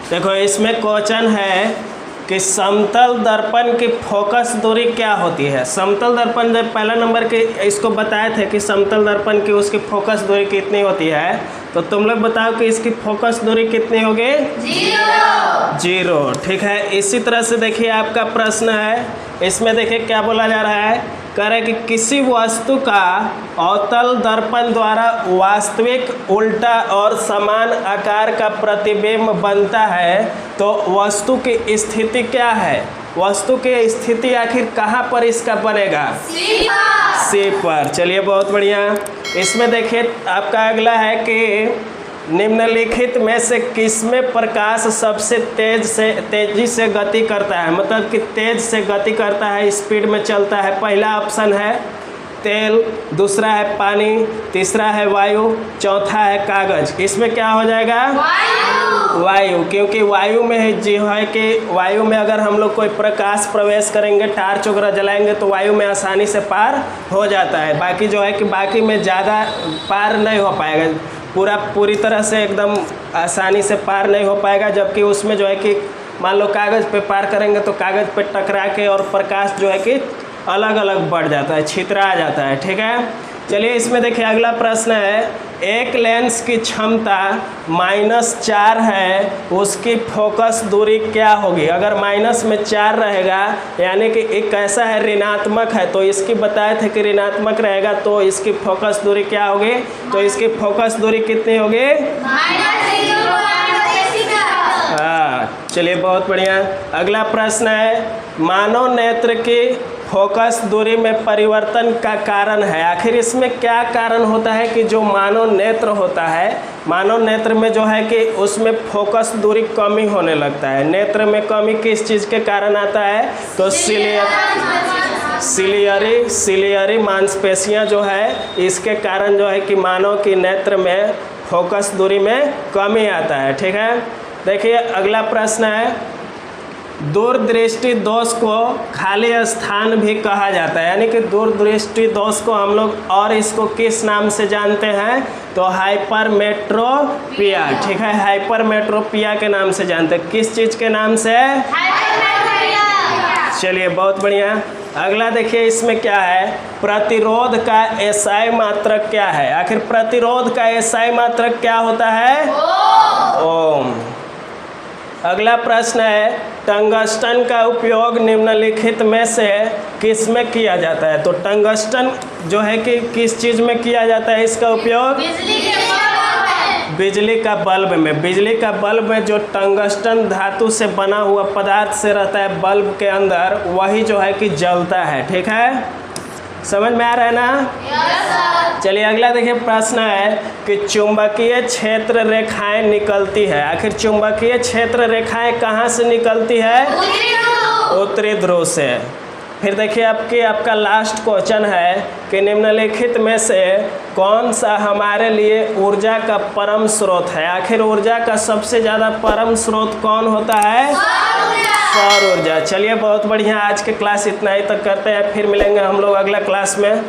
देखो इसमें क्वेश्चन है कि समतल दर्पण की फोकस दूरी क्या होती है। समतल दर्पण जब पहला नंबर के इसको बताए थे कि समतल दर्पण की उसकी फोकस दूरी कितनी होती है, तो तुम लोग बताओ कि इसकी फोकस दूरी कितनी होगी? 0। ठीक है, इसी तरह से देखिए आपका प्रश्न है, इसमें देखिए क्या बोला जा रहा है, कह रहा है कि किसी वस्तु का अवतल दर्पण द्वारा वास्तविक उल्टा और समान आकार का प्रतिबिंब बनता है, तो वस्तु की स्थिति क्या है? वस्तु की स्थिति आखिर कहाँ पर इसका बनेगा? सी पर। चलिए बहुत बढ़िया। इसमें देखिए आपका अगला है कि निम्नलिखित में से किसमें प्रकाश सबसे तेजी से गति करता है, मतलब कि तेज से गति करता है, स्पीड में चलता है। पहला ऑप्शन है तेल, दूसरा है पानी, तीसरा है वायु, चौथा है कागज। इसमें क्या हो जाएगा? वायु। क्योंकि वायु में जो है कि वायु में अगर हम लोग कोई प्रकाश प्रवेश करेंगे, टार्च वगैरह जलाएंगे, तो वायु में आसानी से पार हो जाता है। बाकी जो है कि बाकी में ज़्यादा पार नहीं हो पाएगा, पूरी तरह से एकदम आसानी से पार नहीं हो पाएगा। जबकि उसमें जो है कि मान लो कागज़ पे पार करेंगे तो कागज़ पे टकरा के और प्रकाश जो है कि अलग अलग बढ़ जाता है, छितरा जाता है। ठीक है, चलिए इसमें देखिए अगला प्रश्न है, एक लेंस की क्षमता -4 है, उसकी फोकस दूरी क्या होगी? अगर माइनस में 4 रहेगा यानी कि एक कैसा है, ऋणात्मक है, तो इसकी बताए थे कि ऋणात्मक रहेगा, तो इसकी फोकस दूरी क्या होगी? तो इसकी फोकस दूरी कितनी होगी? हाँ, चलिए बहुत बढ़िया। अगला प्रश्न है, मानव नेत्र की फोकस दूरी में परिवर्तन का कारण है। आखिर इसमें क्या कारण होता है कि जो मानव नेत्र होता है, मानव नेत्र में जो है कि उसमें फोकस दूरी कमी होने लगता है। नेत्र में कमी किस चीज़ के कारण आता है? तो सिलियरी मांसपेशियां जो है, इसके कारण जो है कि मानव की नेत्र में फोकस दूरी में कमी आता है। ठीक है, देखिए अगला प्रश्न है, दूरदृष्टि दोष को खाली स्थान भी कहा जाता है, यानी कि दूरदृष्टि दोष को हम लोग और इसको किस नाम से जानते हैं? तो हाइपरमेट्रोपिया। ठीक है, हाइपरमेट्रोपिया के नाम से जानते हैं। किस चीज़ के नाम से? चलिए बहुत बढ़िया। अगला देखिए इसमें क्या है, प्रतिरोध का एसआई मात्रक क्या है? आखिर प्रतिरोध का एसआई मात्रक क्या होता है? ओम। अगला प्रश्न है, टंगस्टन का उपयोग निम्नलिखित में से किस में किया जाता है? तो टंगस्टन जो है कि किस चीज़ में किया जाता है इसका उपयोग? बिजली का बल्ब में। बिजली का बल्ब में जो टंगस्टन धातु से बना हुआ पदार्थ से रहता है बल्ब के अंदर, वही जो है कि जलता है। ठीक है, समझ में आ रहा है ना? चलिए अगला देखिए प्रश्न है कि चुंबकीय क्षेत्र रेखाएं निकलती है। आखिर चुंबकीय क्षेत्र रेखाएं कहाँ से निकलती है? उत्तरी ध्रुव से। फिर देखिए आपका लास्ट क्वेश्चन है कि निम्नलिखित में से कौन सा हमारे लिए ऊर्जा का परम स्रोत है? आखिर ऊर्जा का सबसे ज़्यादा परम स्रोत कौन होता है? सौर ऊर्जा। चलिए बहुत बढ़िया, आज के क्लास इतना ही तक करते हैं, फिर मिलेंगे हम लोग अगला क्लास में।